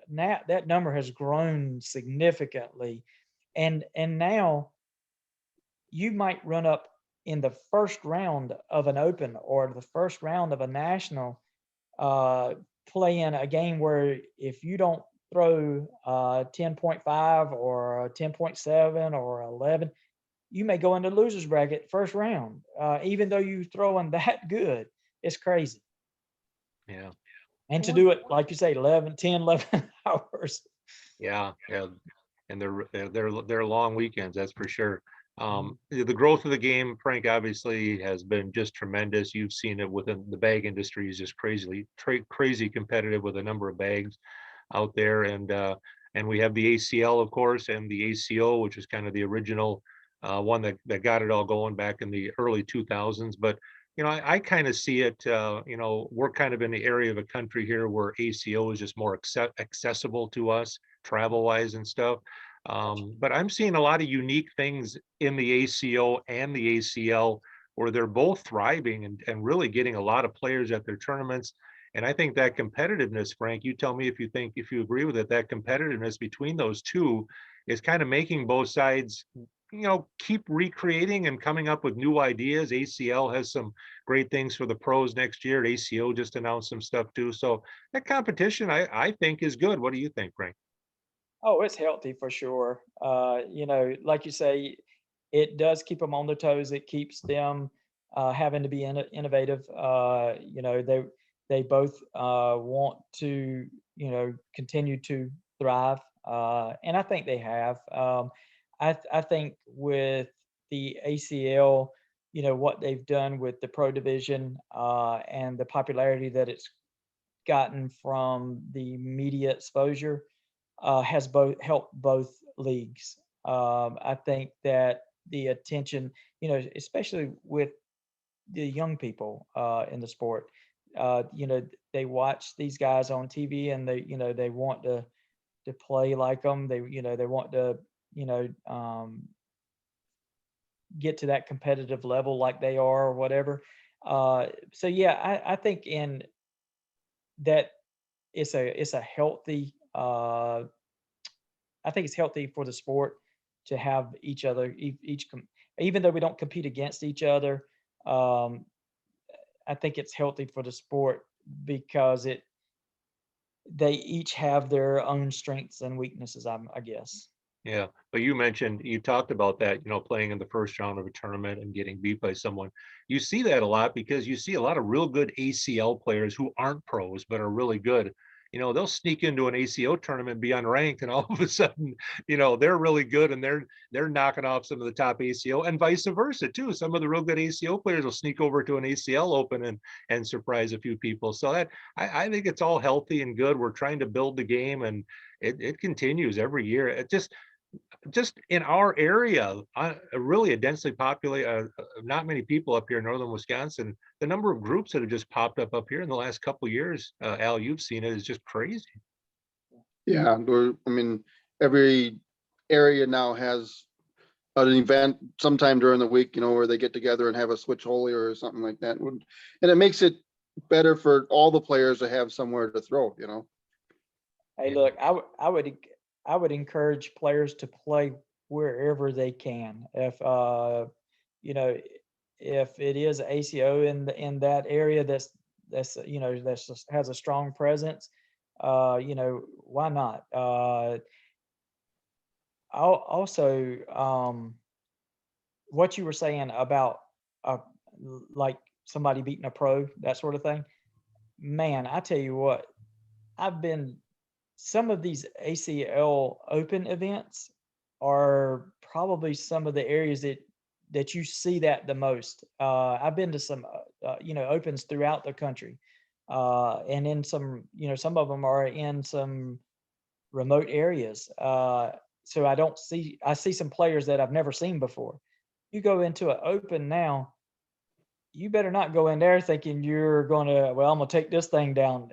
Now that number has grown significantly. And now you might run up in the first round of an open or the first round of a national, playing a game where if you don't throw 10.5 or 10.7 or 11, you may go into losers bracket first round, even though you throwing that good. It's crazy. Yeah. And to do it, like you say, 11 hours. Yeah. And they're long weekends, that's for sure. The growth of the game, Frank, obviously has been just tremendous. You've seen it within the bag industry is just crazy competitive with a number of bags out there. And we have the ACL, of course, and the ACO, which is kind of the original one that got it all going back in the early 2000s. But I kind of see it. We're kind of in the area of a country here where ACO is just more accessible to us travel wise and stuff. But I'm seeing a lot of unique things in the ACO and the ACL where they're both thriving and really getting a lot of players at their tournaments. And I think that competitiveness, Frank, you tell me if you agree with it, that competitiveness between those two is kind of making both sides, keep recreating and coming up with new ideas. ACL has some great things for the pros next year. ACO just announced some stuff too. So that competition, I think, is good. What do you think, Frank? Oh, it's healthy for sure. Like you say, it does keep them on their toes. It keeps them having to be innovative. They both want to continue to thrive, and I think they have. I think with the ACL, what they've done with the pro division and the popularity that it's gotten from the media exposure has both helped both leagues. I think that the attention, especially with the young people in the sport, they watch these guys on TV and they want to play like them. They want to, get to that competitive level like they are or whatever. So yeah, I think in that it's a healthy I think it's healthy for the sport to have each other even though we don't compete against each other. um, I think it's healthy for the sport because they each have their own strengths and weaknesses, I guess. Yeah, but you talked about that, playing in the first round of a tournament and getting beat by someone. You see that a lot because you see a lot of real good ACL players who aren't pros but are really good. They'll sneak into an ACO tournament, be unranked, and all of a sudden, they're really good and they're knocking off some of the top ACO and vice versa too. Some of the real good ACO players will sneak over to an ACL Open and surprise a few people. So I think it's all healthy and good. We're trying to build the game and it continues every year. It just in our area, really a densely populated, not many people up here in northern Wisconsin. The number of groups that have just popped up here in the last couple of years, Al, you've seen it, is just crazy. Yeah, I mean, every area now has an event sometime during the week, where they get together and have a switch holy or something like that. And it makes it better for all the players to have somewhere to throw. Hey, Yeah. look, I would encourage players to play wherever they can. You know, if it is ACO in that area that's just has a strong presence, why not? Also, what you were saying about uh, like somebody beating a pro, that sort of thing. Man, I tell you what, I've been some of these ACL Open events are probably some of the areas that you see that the most. I've been to some, opens throughout the country, and in some, some of them are in some remote areas. So I see some players that I've never seen before. You go into an Open now, you better not go in there thinking you're gonna, well, I'm gonna take this thing down.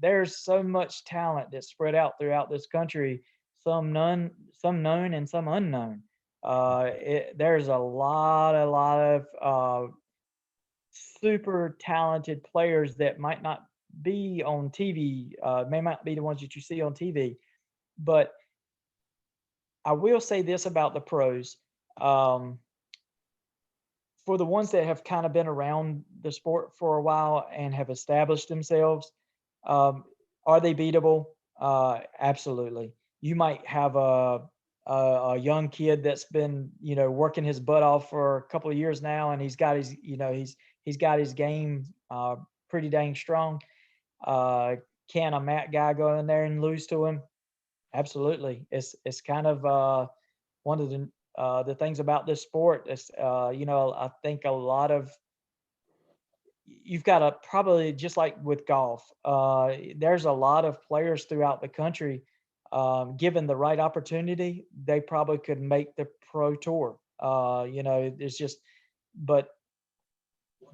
There's so much talent that's spread out throughout this country, some known and some unknown. There's a lot of super talented players that might not be on TV, may not be the ones that you see on TV. But I will say this about the pros. Um, for the ones that have kind of been around the sport for a while and have established themselves, um, are they beatable? Absolutely. You might have a young kid that's been, working his butt off for a couple of years now, and he's got his game pretty dang strong. Can a Matt guy go in there and lose to him? Absolutely. It's kind of one of the things about this sport is, I think a lot of you've got to probably just like with golf. There's a lot of players throughout the country. Given the right opportunity, they probably could make the pro tour. It's just, but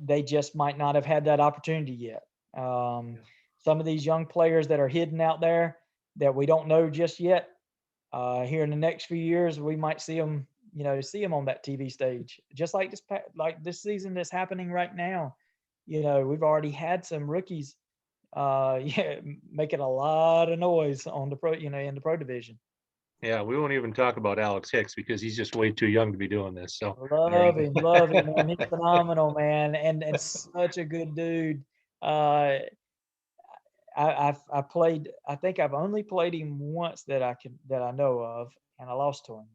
they just might not have had that opportunity yet. Some of these young players that are hidden out there that we don't know just yet, here in the next few years, we might see them, see them on that TV stage, just like like this season that's happening right now. We've already had some rookies, yeah, making a lot of noise on the pro, in the pro division. Yeah, we won't even talk about Alex Hicks because he's just way too young to be doing this. So Love him, man. He's phenomenal, man, and such a good dude. Uh, I played. I think I've only played him once that I know of, and I lost to him.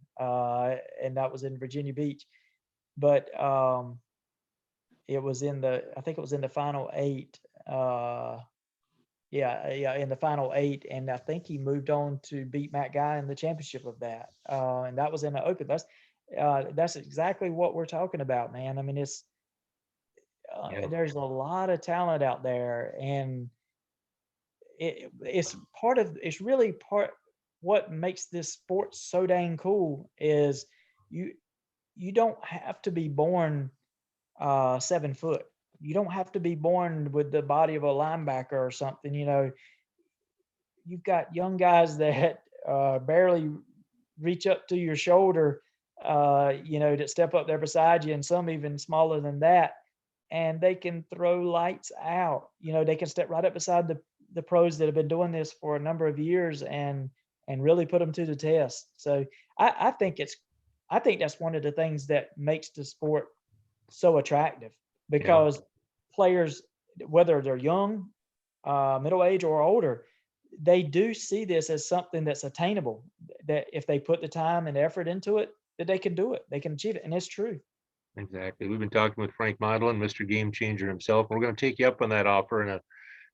And that was in Virginia Beach. But it was in the. I think it was in the final eight. Yeah, in the final eight, and I think he moved on to beat Matt Guy in the championship of that. And that was in the Open. That's exactly what we're talking about, man. I mean, yeah, there's a lot of talent out there, and it's really part what makes this sport so dang cool is you you don't have to be born 7 foot. You don't have to be born with the body of a linebacker or something. You've got young guys that barely reach up to your shoulder, that step up there beside you, and some even smaller than that, and they can throw lights out. They can step right up beside the pros that have been doing this for a number of years and really put them to the test. So I think I think that's one of the things that makes the sport so attractive yeah. because players, whether they're young, middle age, or older, they do see this as something that's attainable. That if they put the time and effort into it, that they can do it, they can achieve it, and it's true. Exactly. We've been talking with Frank Modlin, Mr. Game Changer himself. We're going to take you up on that offer in a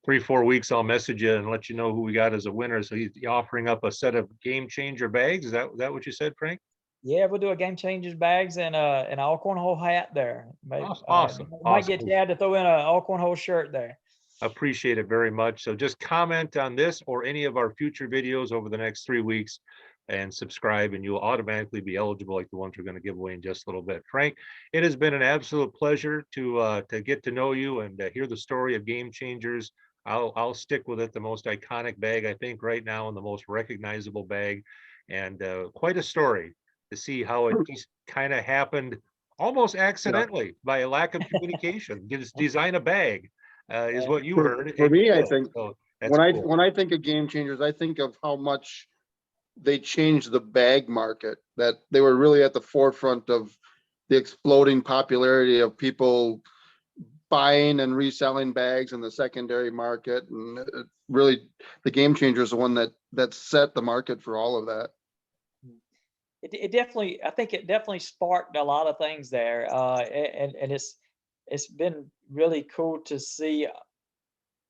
3-4 weeks. I'll message you and let you know who we got as a winner. So he's offering up a set of Game Changer bags. Is that what you said, Frank? Yeah, we'll do a GameChangers bags and an all cornhole hat there. Awesome. Might Awesome. get you to throw in a all cornhole shirt there. Appreciate it very much. So just comment on this or any of our future videos over the next 3 weeks and subscribe, and you'll automatically be eligible like the ones we're going to give away in just a little bit. Frank, it has been an absolute pleasure to get to know you and hear the story of Game Changers. I'll stick with it. The most iconic bag, I think, right now, and the most recognizable bag, and quite a story to see how it just kind of happened almost accidentally by a lack of communication. Just design a bag is what you heard. For And you me, I did. think So that's cool. when I think of Game Changers, I think of how much they changed the bag market, that they were really at the forefront of the exploding popularity of people buying and reselling bags in the secondary market. And really, the Game Changer is the one that set the market for all of that. It definitely, I think it definitely sparked a lot of things there, and it's been really cool to see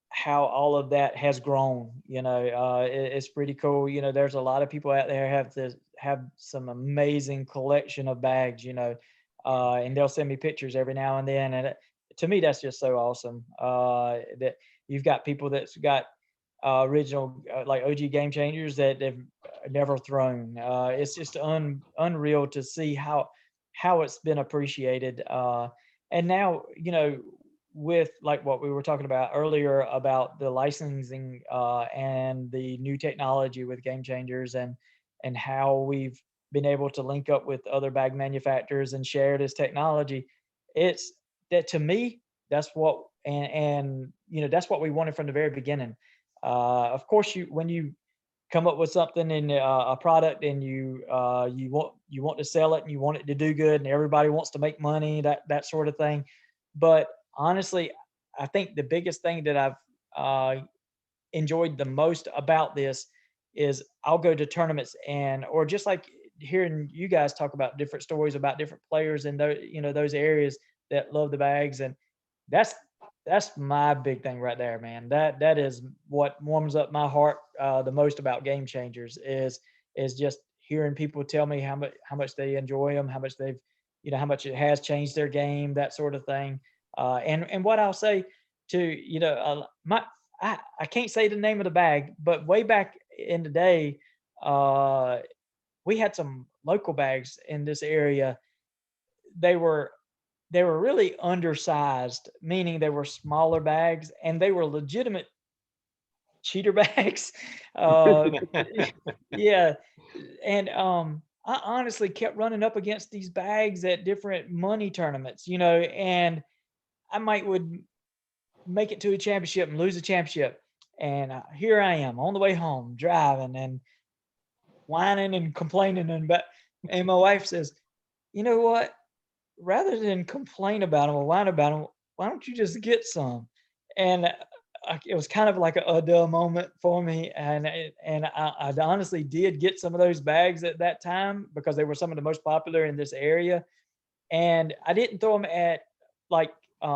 how all of that has grown. It's pretty cool. There's a lot of people out there have some amazing collection of bags. And they'll send me pictures every now and then, and to me that's just so awesome. That you've got people that's got original like OG Game Changers that they've never thrown. It's just unreal to see how it's been appreciated. And now, with like what we were talking about earlier about the licensing and the new technology with Game Changers and how we've been able to link up with other bag manufacturers and share this technology. It's that to me, that's what and that's what we wanted from the very beginning. Of course, when you come up with something in a product and you want to sell it and you want it to do good and everybody wants to make money, that sort of thing. But honestly, I think the biggest thing that I've enjoyed the most about this is I'll go to tournaments or just like hearing you guys talk about different stories about different players in those areas that love the bags, and that's my big thing right there, man. That is what warms up my heart the most about Game Changers is just hearing people tell me how much they enjoy them, how much they've how much it has changed their game, that sort of thing. And what I'll say to I can't say the name of the bag, but way back in the day, we had some local bags in this area they were really undersized, meaning they were smaller bags and they were legitimate cheater bags. Uh, yeah, and I honestly kept running up against these bags at different money tournaments, and I might would make it to a championship and lose a championship, and here I am on the way home driving and whining and complaining, and my wife says, "You know what? Rather than complain about them or whine about them, why don't you just get some?" And it was kind of like a duh moment for me. And I honestly did get some of those bags at that time because they were some of the most popular in this area. And I didn't throw them at like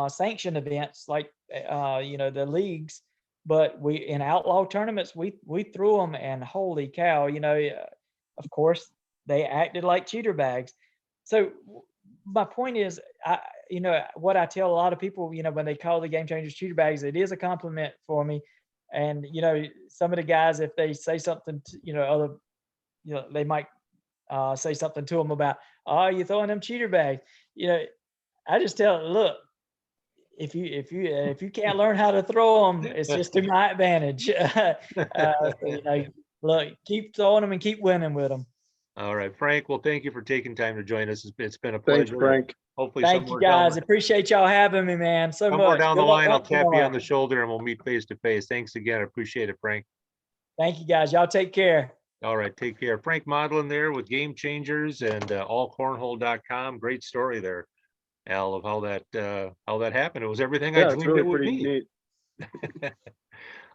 sanctioned events like the leagues, but we in outlaw tournaments we threw them, and holy cow, of course they acted like cheater bags. So my point is, what I tell a lot of people, when they call the Game Changers cheater bags, it is a compliment for me. And some of the guys, if they say something, they might say something to them about, oh, you're throwing them cheater bags. I just tell them, look, if you can't learn how to throw them, it's just to my advantage. Look, keep throwing them and keep winning with them. All right, Frank. Well, thank you for taking time to join us. It's been a Thanks, pleasure. Frank. Hopefully, Thank you guys. Appreciate y'all having me, man. So somewhere much. down Good the luck line, I'll up tap you tomorrow. on the shoulder and we'll meet face to face. Thanks again. I appreciate it, Frank. Thank you guys. Y'all take care. All right, take care. Frank Modlin there with Game Changers and allcornhole.com. Great story there, Al, of how that happened. It was everything I Yeah, it's dreamed really it would pretty be. neat.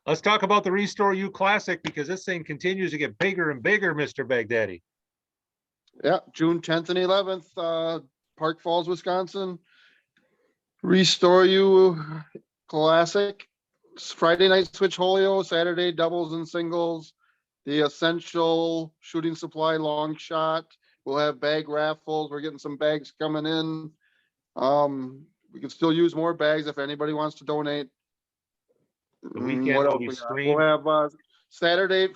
Let's talk about the Restore You Classic, because this thing continues to get bigger and bigger, Mr. Baghdadi. Yeah, June 10th and 11th, Park Falls, Wisconsin. Restore You Classic. It's Friday night switch holio, Saturday doubles and singles. The essential shooting supply long shot. We'll have bag raffles. We're getting some bags coming in. We can still use more bags if anybody wants to donate. The weekend What will else be we got? streamed. We'll have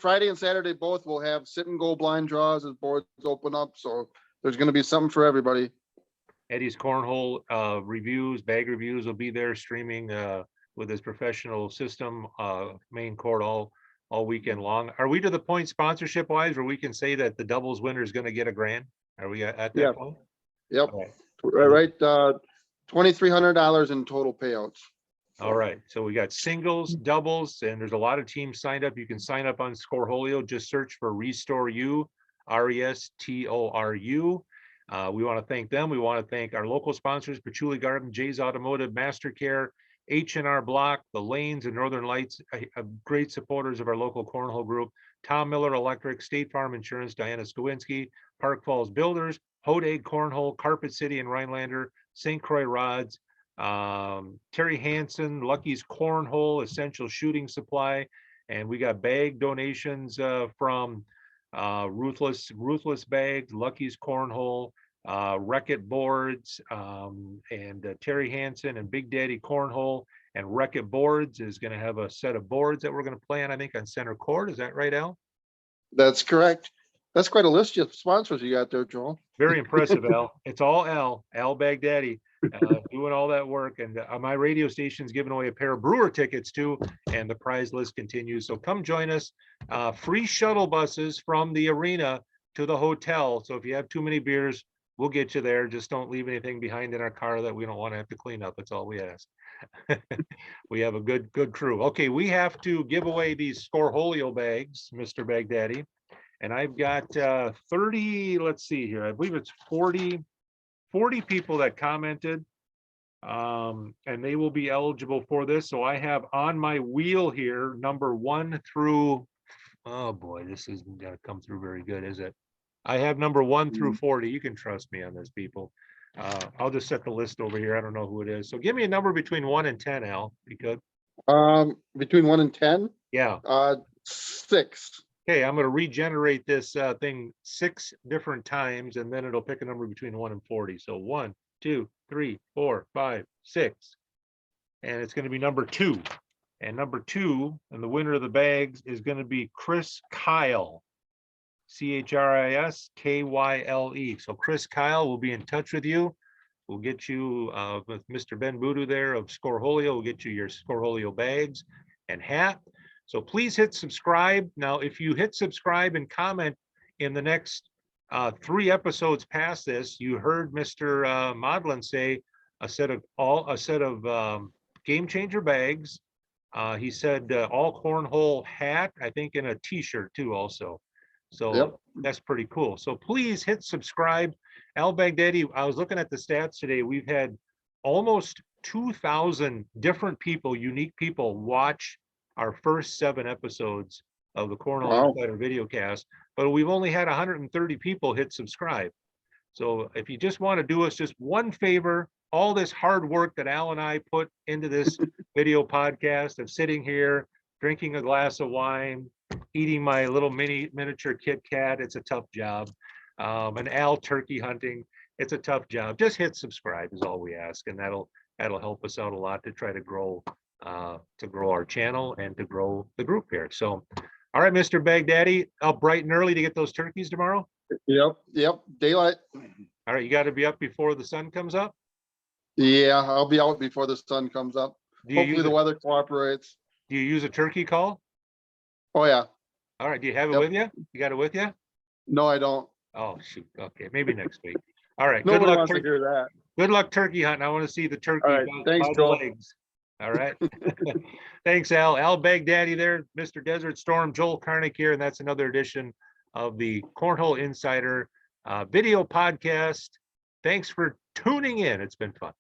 Friday and Saturday both. We'll have sit and go blind draws as boards open up. So there's going to be something for everybody. Eddie's Cornhole reviews, bag reviews will be there streaming with his professional system, main court all weekend long. Are we to the point sponsorship wise where we can say that the doubles winner is going to get $1,000? Are we at that Yeah. point? Yep. All right. Right. $2,300 in total payouts. All right. So we got singles, doubles, and there's a lot of teams signed up. You can sign up on Scoreholio. Just search for Restore You, RESTORU. We want to thank them. We want to thank our local sponsors, Patchouli Garden, Jay's Automotive, Mastercare, H&R Block, the Lanes and Northern Lights, great supporters of our local cornhole group, Tom Miller Electric, State Farm Insurance, Diana Skowinski, Park Falls Builders, Hodag Cornhole, Carpet City and Rhinelander, St. Croix Rods, Terry Hansen, Lucky's Cornhole, Essential Shooting Supply, and we got bag donations from Ruthless Bags, Lucky's Cornhole, Wreck-It Boards, and Terry Hansen and Big Daddy Cornhole, and Wreck-It Boards is going to have a set of boards that we're going to play on, I think, on center court. Is that right, Al? That's correct. That's quite a list of sponsors you got there, Joel. Very impressive, Al. It's all Al Baghdadi doing all that work. And my radio station's giving away a pair of Brewer tickets too, and the prize list continues. So come join us. Free shuttle buses from the arena to the hotel. So if you have too many beers, we'll get you there. Just don't leave anything behind in our car that we don't want to have to clean up. That's all we ask. We have a good crew. Okay, we have to give away these Scoreholio bags, Mr. Baghdadi. And I've got 30, let's see here, I believe it's 40 people that commented, and they will be eligible for this. So I have on my wheel here, number 1 through, oh boy, this isn't gonna come through very good, is it? I have number 1 through 40. You can trust me on this, people. I'll just set the list over here. I don't know who it is. So give me a number between 1 and 10, Al, if you could. Between 1 and 10? Yeah. 6. Okay, I'm going to regenerate this thing 6 different times, and then it'll pick a number between 1 and 40. So 1, 2, 3, 4, 5, 6. And it's going to be number 2. And number 2, and the winner of the bags is going to be Chris Kyle. CHRISKYLE. So Chris Kyle will be in touch with you. We'll get you with Mr. Ben Budu there of Scoreholio. We'll get you your Scoreholio bags and hat. So please hit subscribe. Now, if you hit subscribe and comment in the next 3 episodes past this, you heard Mr. Modlin say a set of Game Changer bags. He said all cornhole hat, I think, in a t-shirt too also. So Yep. that's pretty cool. So please hit subscribe. Al Baghdadi, I was looking at the stats today. We've had almost 2,000 different people, unique people, watch our first 7 episodes of the Cornhole Wow. Insider video cast, but we've only had 130 people hit subscribe. So if you just want to do us just one favor, all this hard work that Al and I put into this video podcast of sitting here, drinking a glass of wine, eating my little miniature Kit Kat, it's a tough job. And Al turkey hunting, it's a tough job. Just hit subscribe is all we ask, and that'll help us out a lot to try to grow our channel and to grow the group here. So, all right, Mr. Baghdadi, up bright and early to get those turkeys tomorrow. Yep. Daylight. All right, you got to be up before the sun comes up. Yeah, I'll be out before the sun comes up. Do you Hopefully use the weather cooperates. do you use a turkey call? Oh, yeah. All right, do you have it Yep. with you? You got it with you? No, I don't. Oh shoot. Okay, maybe next week. All right. Good Nobody luck. wants to hear that. Good luck turkey hunting. I want to see the turkey All right, thanks, by the Joel. legs. All right. Thanks, Al. Al Baghdadi there, Mr. Desert Storm, Joel Karnick here, and that's another edition of the Cornhole Insider video podcast. Thanks for tuning in. It's been fun.